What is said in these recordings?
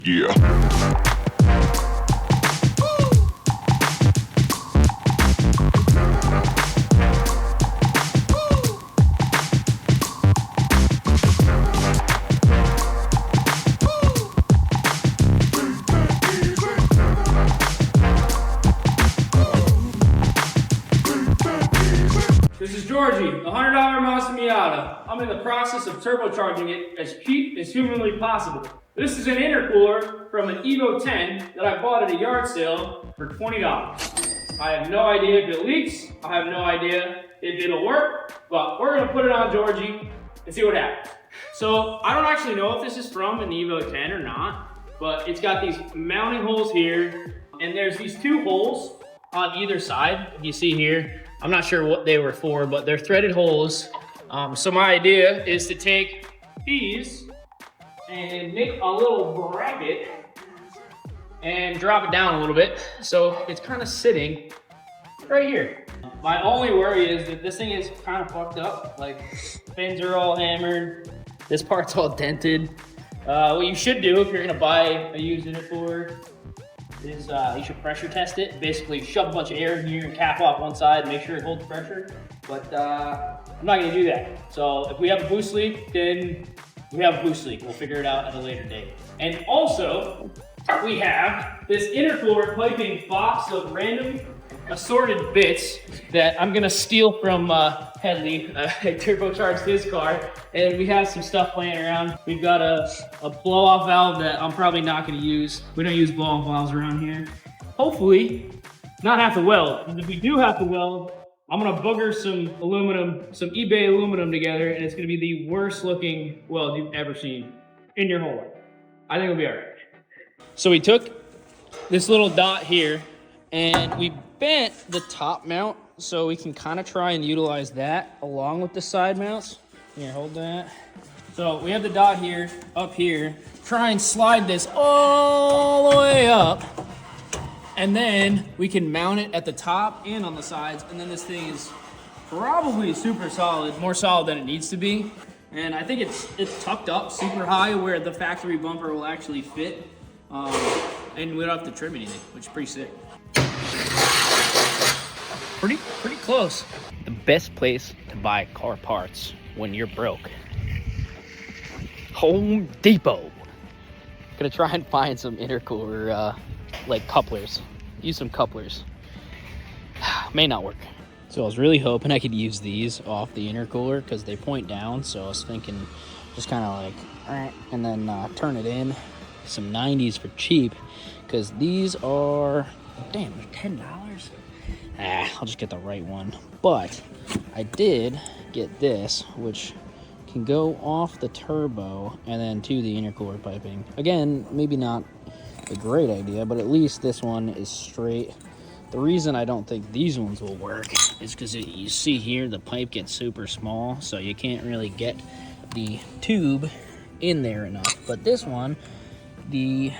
Yeah. This is Georgie, the $100 Mazda Miata. I'm in the process of turbocharging it as cheap as humanly possible. This is an intercooler from an Evo 10 that I bought at a yard sale for $20. I have no idea if it leaks. I have no idea if it'll work, but we're gonna put it on Georgie and see what happens. So I don't actually know if this is from an Evo 10 or not, but it's got these mounting holes here, and there's these two holes on either side. You see here, I'm not sure what they were for, but they're threaded holes. So my idea is to take these and make a little bracket and drop it down a little bit. So it's kind of sitting right here. My only worry is that this thing is kind of fucked up. Like, pins are all hammered. This part's all dented. What you should do if you're gonna buy a used intercooler is you should pressure test it. Basically shove a bunch of air in here and cap off one side, make sure it holds pressure. But I'm not gonna do that. So if we have a boost leak, then we have a boost leak. We'll figure it out at a later date. And also, we have this intercooler piping box of random assorted bits that I'm gonna steal from Headley. I turbocharged his car, and we have some stuff laying around. We've got a blow-off valve that I'm probably not gonna use. We don't use blow-off valves around here. Hopefully, not have to weld. And if we do have to weld, I'm gonna booger some aluminum, some eBay aluminum together, and it's gonna be the worst looking weld you've ever seen in your whole life. I think it'll be all right. So we took this little dot here, and we bent the top mount so we can kind of try and utilize that along with the side mounts. Here, hold that. So we have the dot here, up here. Try and slide this all the way up, and then we can mount it at the top and on the sides, and then this thing is probably super solid, more solid than it needs to be. And I think it's tucked up super high where the factory bumper will actually fit. And we don't have to trim anything, which is pretty sick. Pretty close. The best place to buy car parts when you're broke. Home Depot. Gonna try and find some intercooler, like couplers. Use some couplers. May not work. So I was really hoping I could use these off the intercooler because they point down. So I was thinking just kind of like, and then turn it in. Some 90s for cheap because these are, damn, they're $10. I'll just get the right one. But I did get this, which can go off the turbo and then to the intercooler piping. Again, maybe not a great idea, but at least this one is straight. The reason I don't think these ones will work is because you see here the pipe gets super small, so you can't really get the tube in there enough. But this one, the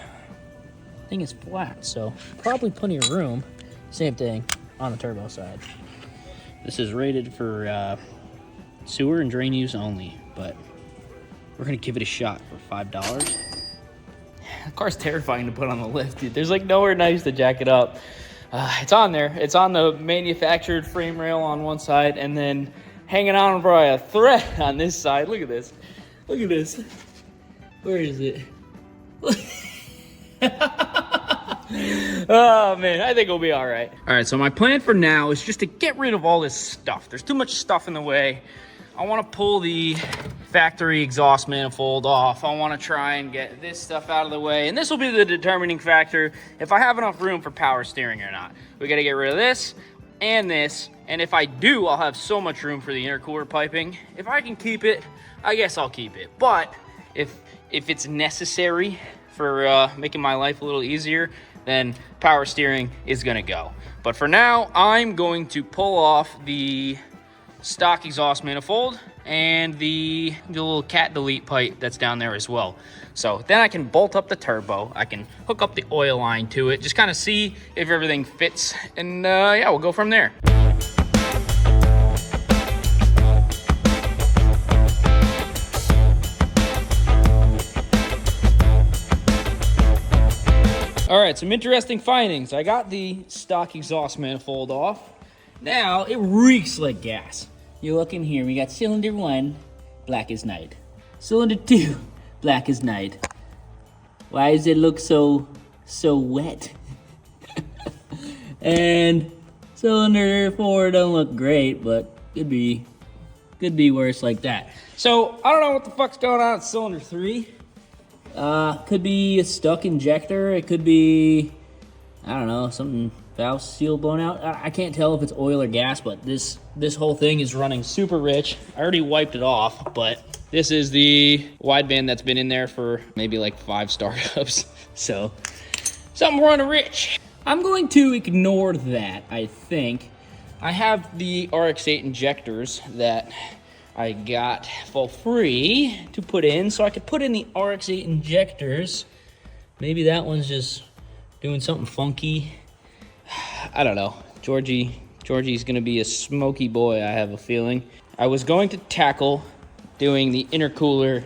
thing is flat, so probably plenty of room. Same thing on the turbo side. This is rated for sewer and drain use only, but we're gonna give it a shot for $5. The car's terrifying to put on the lift, dude. There's like nowhere nice to jack it up. It's on there. It's on the manufactured frame rail on one side, and then hanging on by a thread on this side. Look at this. Look at this. Where is it? Oh man, I think we'll be all right. All right, so my plan for now is just to get rid of all this stuff. There's too much stuff in the way. I want to pull the factory exhaust manifold off. I want to try and get this stuff out of the way, and this will be the determining factor if I have enough room for power steering or not. We got to get rid of this, and if I do, I'll have so much room for the intercooler piping. If I can keep it, I guess I'll keep it. But if it's necessary for making my life a little easier, then power steering is gonna go. But for now, I'm going to pull off the stock exhaust manifold and the little cat delete pipe that's down there as well. So then I can bolt up the turbo, I can hook up the oil line to it, just kind of see if everything fits, and yeah, we'll go from there. All right, some interesting findings. I got the stock exhaust manifold off. Now it reeks like gas. You look in here, we got cylinder 1, black as night. Cylinder 2, black as night. Why does it look so wet? And cylinder 4 don't look great, but could be worse like that. So I don't know what the fuck's going on with cylinder 3. Could be a stuck injector. It could be, I don't know, something valve seal blown out. I can't tell if it's oil or gas, but this whole thing is running super rich. I already wiped it off, but this is the wideband that's been in there for maybe like 5 startups. So something running rich. I'm going to ignore that, I think. I have the RX-8 injectors that I got for free to put in, so I could put in the RX-8 injectors. Maybe that one's just doing something funky. I don't know. Georgie's gonna be a smoky boy, I have a feeling. I was going to tackle doing the intercooler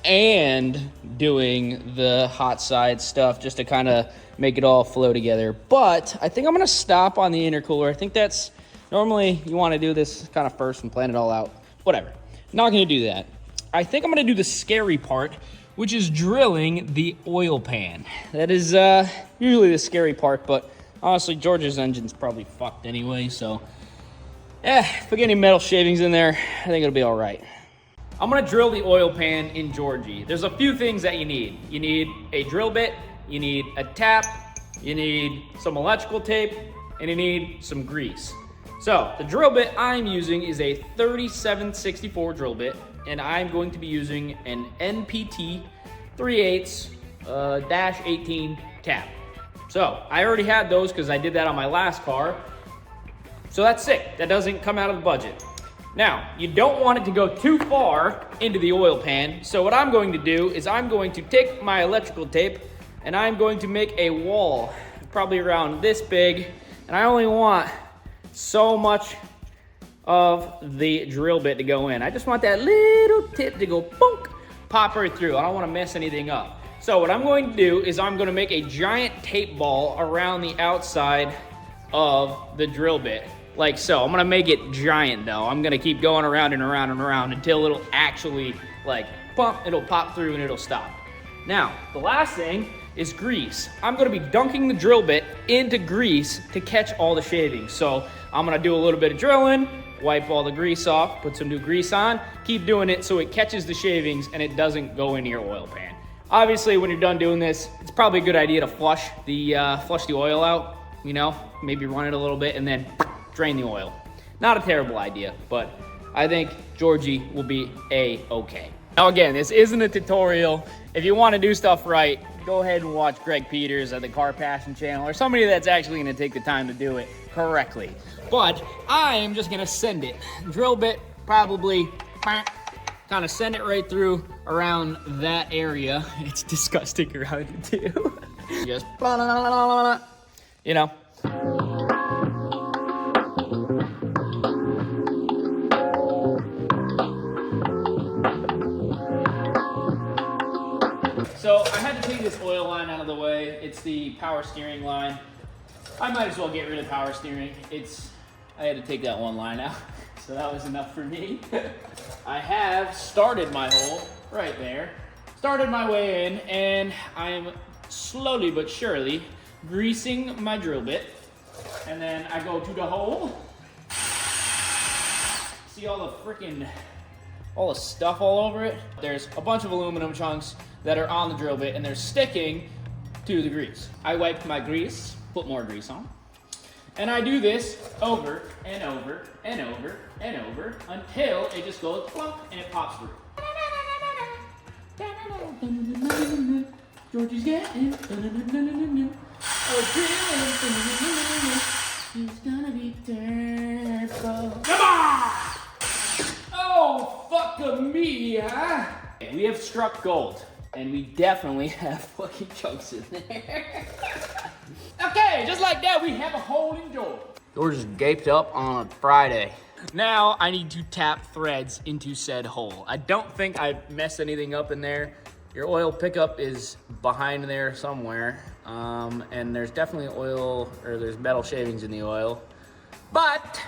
and doing the hot side stuff just to kind of make it all flow together. But I think I'm gonna stop on the intercooler. I think that's, normally you wanna do this kind of first and plan it all out. Whatever, not gonna do that. I think I'm gonna do the scary part, which is drilling the oil pan. That is usually the scary part, but honestly, George's engine's probably fucked anyway, so if we get any metal shavings in there, I think it'll be all right. I'm gonna drill the oil pan in Georgie. There's a few things that you need. You need a drill bit, you need a tap, you need some electrical tape, and you need some grease. So the drill bit I'm using is a 3764 drill bit, and I'm going to be using an NPT 3/8 -18 tap. So I already had those because I did that on my last car. So that's sick. That doesn't come out of the budget. Now, you don't want it to go too far into the oil pan. So what I'm going to do is I'm going to take my electrical tape and I'm going to make a wall, probably around this big. And I only want so much of the drill bit to go in. I just want that little tip to go bonk, pop right through. I don't want to mess anything up. So what I'm going to do is I'm going to make a giant tape ball around the outside of the drill bit. Like so. I'm gonna make it giant though. I'm gonna keep going around and around and around until it'll actually like pump, it'll pop through and it'll stop. Now, the last thing is grease. I'm gonna be dunking the drill bit into grease to catch all the shavings. So I'm gonna do a little bit of drilling, wipe all the grease off, put some new grease on, keep doing it so it catches the shavings and it doesn't go into your oil pan. Obviously, when you're done doing this, it's probably a good idea to flush the oil out, you know, maybe run it a little bit and then drain the oil. Not a terrible idea, but I think Georgie will be A-okay. Now again, this isn't a tutorial. If you want to do stuff right, go ahead and watch Greg Peters at the Car Passion channel or somebody that's actually going to take the time to do it correctly. But I am just going to send it. Drill bit, probably kind of send it right through around that area. It's disgusting around it too. Just, you know. So I had to take this oil line out of the way. It's the power steering line. I might as well get rid of power steering. I had to take that one line out, so that was enough for me. I have started my hole right there, started my way in, and I am slowly but surely greasing my drill bit. And then I go to the hole. See all the stuff all over it? There's a bunch of aluminum chunks that are on the drill bit and they're sticking to the grease. I wiped my grease, put more grease on, and I do this over and over and over and over until it just goes plunk and it pops through. Georgie's getting he's gonna be turbo. Come on! Oh, fuck me, huh? We have struck gold. And we definitely have fucking chunks in there. Okay, just like that, we have a hole in George. George is gaped up on a Friday. Now I need to tap threads into said hole. I don't think I messed anything up in there Your oil pickup is behind there somewhere. And there's definitely oil, or there's metal shavings in the oil, but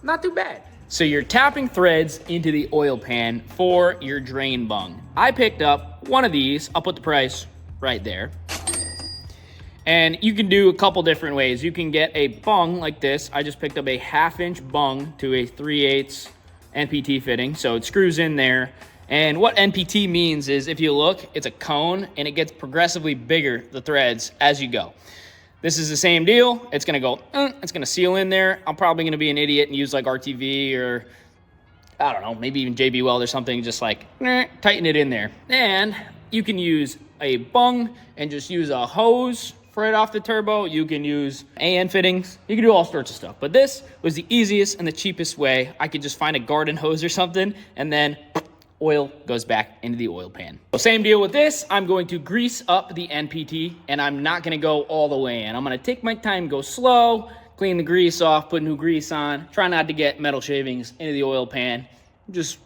not too bad. So you're tapping threads into the oil pan for your drain bung. I picked up one of these. I'll put the price right there. And you can do a couple different ways. You can get a bung like this. I just picked up a 1/2-inch bung to a 3/8 NPT fitting. So it screws in there. And what NPT means is, if you look, it's a cone and it gets progressively bigger, the threads, as you go. This is the same deal. It's gonna go, it's gonna seal in there. I'm probably gonna be an idiot and use like RTV or, I don't know, maybe even JB Weld or something, just like tighten it in there. And you can use a bung and just use a hose right off the turbo. You can use AN fittings. You can do all sorts of stuff. But this was the easiest and the cheapest way. I could just find a garden hose or something, and then oil goes back into the oil pan. So same deal with this. I'm going to grease up the NPT, and I'm not gonna go all the way in. I'm gonna take my time, go slow, clean the grease off, put new grease on, try not to get metal shavings into the oil pan. Just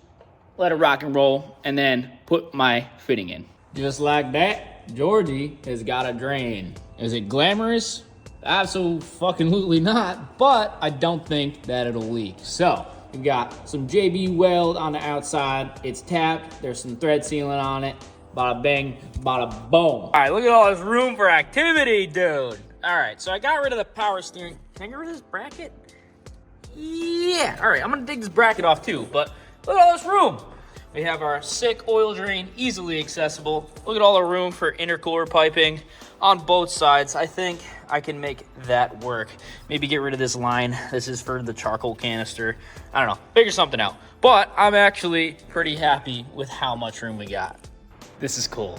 let it rock and roll, and then put my fitting in. Just like that, Georgie has got a drain. Is it glamorous? Absolutely not, but I don't think that it'll leak. So, we've got some JB Weld on the outside. It's tapped. There's some thread sealant on it. Bada bang, bada boom. All right, look at all this room for activity, dude. All right, so I got rid of the power steering. Can I get rid of this bracket? Yeah. All right, I'm gonna take this bracket off too, but look at all this room. We have our sick oil drain, easily accessible. Look at all the room for intercooler piping on both sides. I think I can make that work. Maybe get rid of this line. This is for the charcoal canister. I don't know, figure something out. But I'm actually pretty happy with how much room we got. This is cool.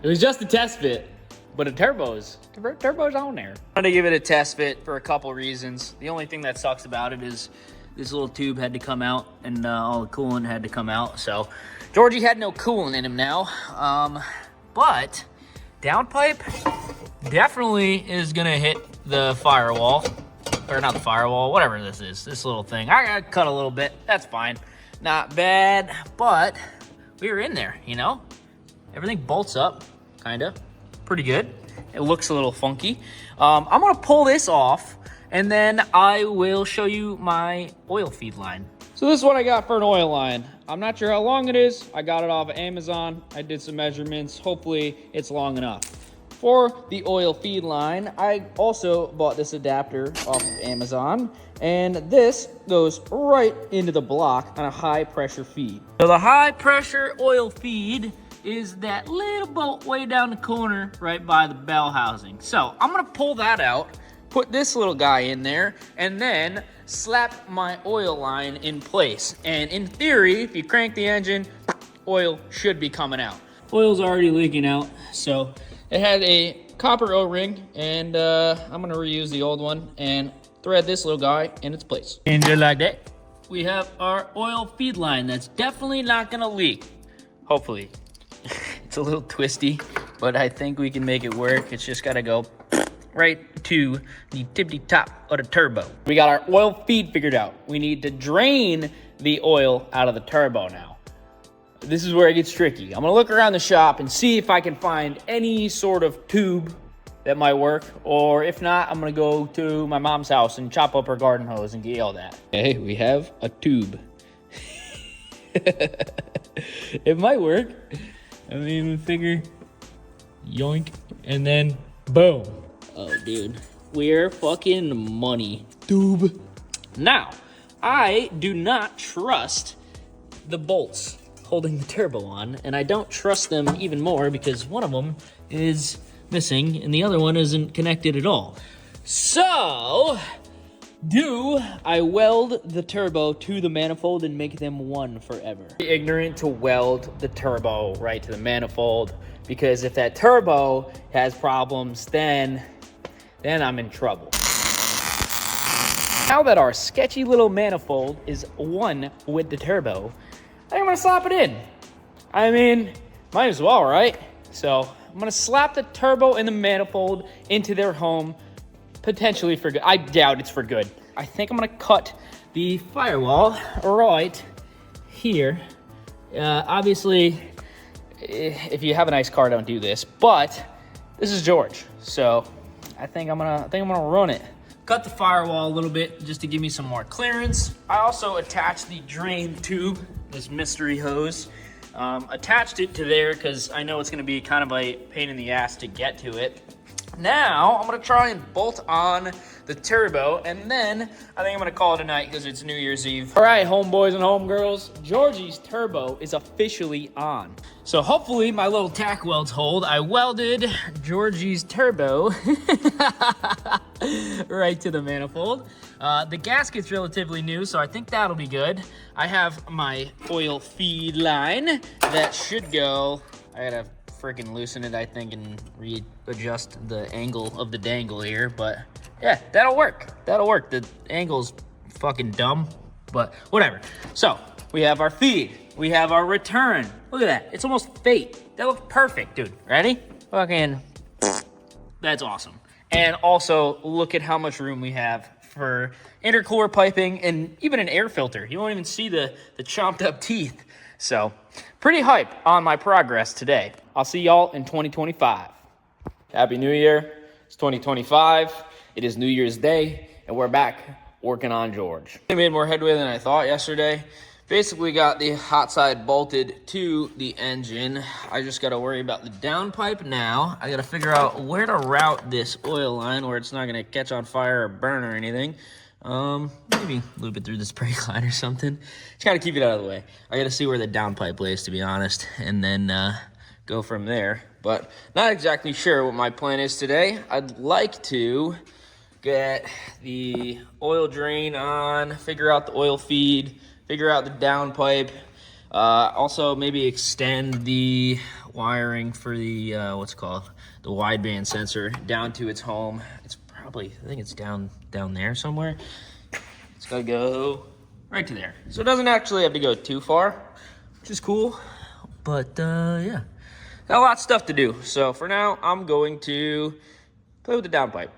It was just a test fit, but a turbo's on there. I wanted to give it a test fit for a couple reasons. The only thing that sucks about it is this little tube had to come out, and all the coolant had to come out. So Georgie had no coolant in him now. But downpipe definitely is gonna hit the firewall, or not the firewall, whatever this is, this little thing. I cut a little bit, that's fine. Not bad, but we were in there, you know? Everything bolts up, kinda, pretty good. It looks a little funky. I'm gonna pull this off, and then I will show you my oil feed line. So this is what I got for an oil line. I'm not sure how long it is. I got it off of Amazon. I did some measurements. Hopefully it's long enough. For the oil feed line, I also bought this adapter off of Amazon, and this goes right into the block on a high pressure feed. So the high pressure oil feed is that little bolt way down the corner right by the bell housing. So I'm gonna pull that out, put this little guy in there, and then slap my oil line in place. And in theory, if you crank the engine, oil should be coming out. Oil's already leaking out, so it had a copper O-ring, and I'm gonna reuse the old one and thread this little guy in its place. And just like that, we have our oil feed line that's definitely not gonna leak. Hopefully. It's a little twisty, but I think we can make it work. It's just gotta go right to the tippity top of the turbo. We got our oil feed figured out. We need to drain the oil out of the turbo now. This is where it gets tricky. I'm gonna look around the shop and see if I can find any sort of tube that might work, or if not, I'm gonna go to my mom's house and chop up her garden hose and get all that. Hey, we have a tube. It might work. I mean, figure yoink, and then boom. Oh, dude, we're fucking money. Tube. Now, I do not trust the bolts holding the turbo on, and I don't trust them even more because one of them is missing and the other one isn't connected at all. So, do I weld the turbo to the manifold and make them one forever? Ignorant to weld the turbo right to the manifold, because if that turbo has problems, then I'm in trouble. Now that our sketchy little manifold is one with the turbo, I think I'm gonna slap it in. I mean, might as well, right? So I'm gonna slap the turbo and the manifold into their home, potentially for good. I doubt it's for good. I think I'm gonna cut the firewall right here. Obviously, if you have a nice car, don't do this. But this is George, so I think I'm gonna run it. Cut the firewall a little bit just to give me some more clearance. I also attached the drain tube, this mystery hose. Attached it to there because I know it's gonna be kind of a pain in the ass to get to it. Now, I'm gonna try and bolt on the turbo, and then I think I'm gonna call it a night because it's New Year's Eve. All right, homeboys and homegirls, Georgie's turbo is officially on. So hopefully my little tack welds hold. I welded Georgie's turbo right to the manifold. The gasket's relatively new, so I think that'll be good. I have my oil feed line that should go. I gotta freaking loosen it, I think, and readjust the angle of the dangle here, but yeah, that'll work. That'll work. The angle's fucking dumb, but whatever. So we have our feed, we have our return. Look at that, it's almost fake. That looks perfect, dude. Ready? Fucking, that's awesome. And also look at how much room we have for intercooler piping and even an air filter. You won't even see the chomped up teeth. So pretty hype on my progress today. I'll see y'all in 2025. Happy New Year. It's 2025. It is New Year's Day, and we're back working on George. I made more headway than I thought yesterday. Basically got the hot side bolted to the engine. I just gotta worry about the downpipe now. I gotta figure out where to route this oil line where it's not gonna catch on fire or burn or anything. Maybe loop it through the spray line or something. Just gotta keep it out of the way. I gotta see where the downpipe lays, to be honest, and then go from there. But not exactly sure what my plan is today. I'd like to get the oil drain on, figure out the oil feed, figure out the downpipe. Also maybe extend the wiring for the, what's it called? The wideband sensor down to its home. It's probably, I think it's down there somewhere. It's gotta go right to there. So it doesn't actually have to go too far, which is cool. But yeah, got a lot of stuff to do. So for now, I'm going to play with the downpipe.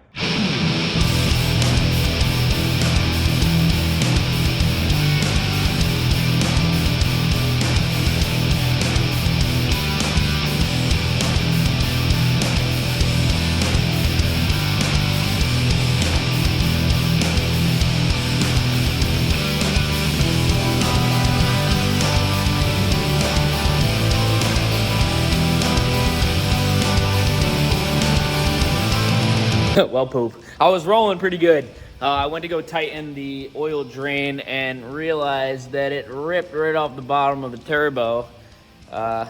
Well, poop. I was rolling pretty good. I went to go tighten the oil drain and realized that it ripped right off the bottom of the turbo.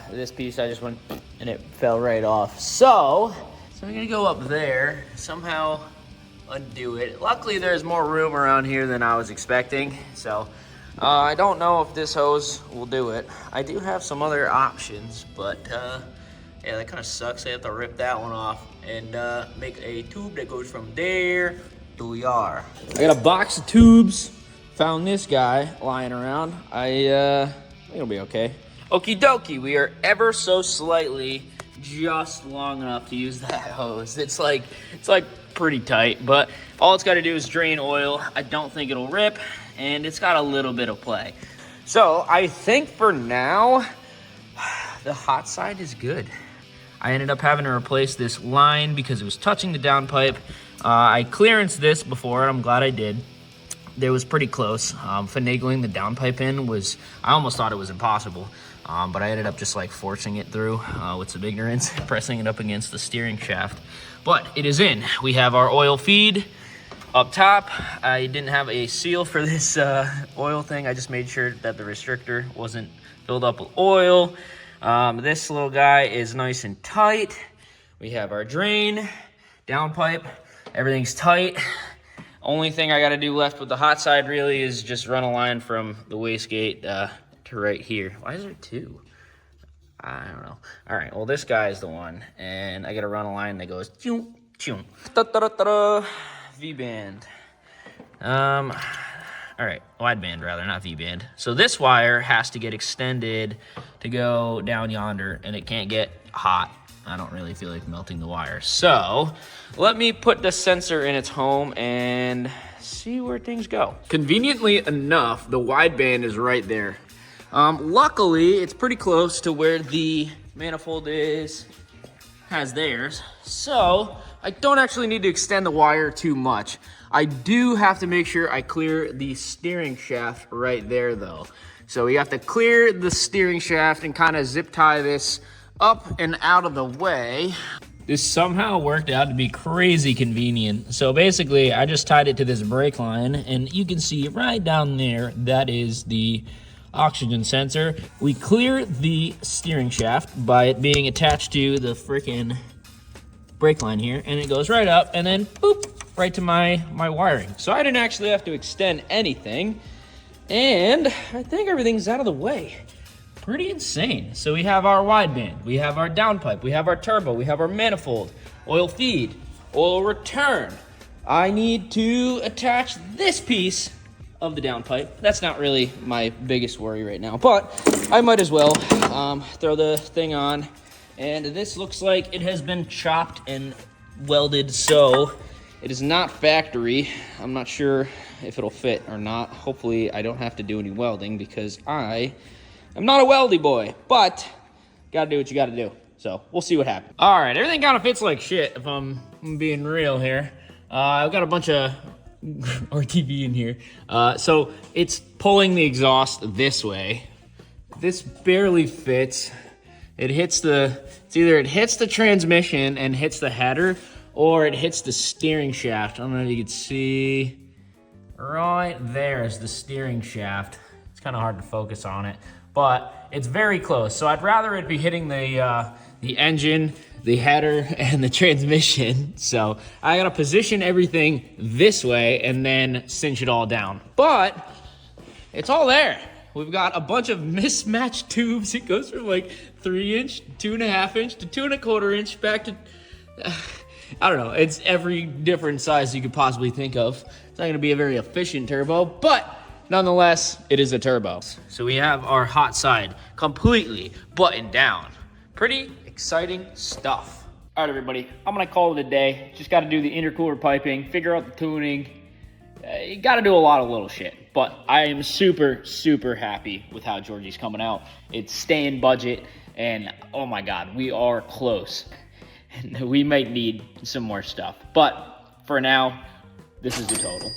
This piece, I just went and it fell right off. So I'm gonna go up there, somehow undo it. Luckily, there's more room around here than I was expecting. So I don't know if this hose will do it. I do have some other options, but yeah, that kind of sucks. I have to rip that one off and make a tube that goes from there to yar. I got a box of tubes. Found this guy lying around. I think it'll be okay. Okie dokie, we are ever so slightly just long enough to use that hose. It's like pretty tight, but all it's got to do is drain oil. I don't think it'll rip, and it's got a little bit of play. So I think for now, the hot side is good. I ended up having to replace this line because it was touching the downpipe. I clearanced this before, and I'm glad I did. It was pretty close. Finagling the downpipe in was, I almost thought it was impossible, but I ended up just like forcing it through with some ignorance, pressing it up against the steering shaft. But it is in. We have our oil feed up top. I didn't have a seal for this oil thing. I just made sure that the restrictor wasn't filled up with oil. This little guy is nice and tight. We have our drain, downpipe, everything's tight. Only thing I gotta do left with the hot side really is just run a line from the wastegate to right here. Why is there two? I don't know. All right, well this guy is the one, and I gotta run a line that goes choom, choom. Da-da-da-da-da. V-band. All right, wideband rather, not V-band. So this wire has to get extended to go down yonder, and it can't get hot. I don't really feel like melting the wire. So let me put the sensor in its home and see where things go. Conveniently enough, the wideband is right there. Luckily, it's pretty close to where the Manifold has theirs. So I don't actually need to extend the wire too much. I do have to make sure I clear the steering shaft right there though. So we have to clear the steering shaft and kind of zip tie this up and out of the way. This somehow worked out to be crazy convenient. So basically, I just tied it to this brake line, and you can see right down there, that is the oxygen sensor. We clear the steering shaft by it being attached to the freaking brake line here, and it goes right up, and then boop, right to my wiring. So I didn't actually have to extend anything, and I think everything's out of the way. Pretty insane. So we have our wideband, we have our downpipe, we have our turbo, we have our manifold, oil feed, oil return. I need to attach this piece of the downpipe. That's not really my biggest worry right now, but I might as well throw the thing on. And this looks like it has been chopped and welded, so it is not factory. I'm not sure if it'll fit or not. Hopefully I don't have to do any welding because I'm not a weldy boy, but gotta do what you gotta do. So we'll see what happens. All right, everything kind of fits like shit if I'm being real here. I've got a bunch of RTV in here. So it's pulling the exhaust this way. This barely fits. It hits it's either it hits the transmission and hits the header, or it hits the steering shaft. I don't know if you can see. Right there is the steering shaft. It's kind of hard to focus on it, but it's very close. So I'd rather it be hitting the engine, the header, and the transmission. So I gotta position everything this way and then cinch it all down. But it's all there. We've got a bunch of mismatched tubes. It goes from like 3-inch, 2.5-inch to 2.25-inch back to, I don't know. It's every different size you could possibly think of. It's not gonna be a very efficient turbo, but nonetheless, it is a turbo. So we have our hot side completely buttoned down. Pretty exciting stuff. All right, everybody, I'm gonna call it a day. Just gotta do the intercooler piping, figure out the tuning. You gotta do a lot of little shit, but I am super, super happy with how Georgie's coming out. It's staying budget, and oh my God, we are close. We might need some more stuff, but for now, this is the total.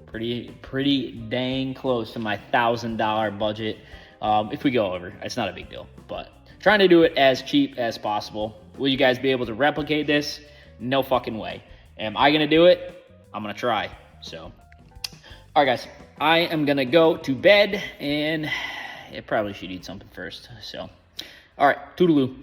Pretty dang close to my $1,000 budget. If we go over, it's not a big deal, but trying to do it as cheap as possible. Will you guys be able to replicate this? No fucking way. Am I gonna do it? I'm gonna try. So, all right, guys, I am gonna go to bed, and I probably should eat something first. So, all right, toodaloo.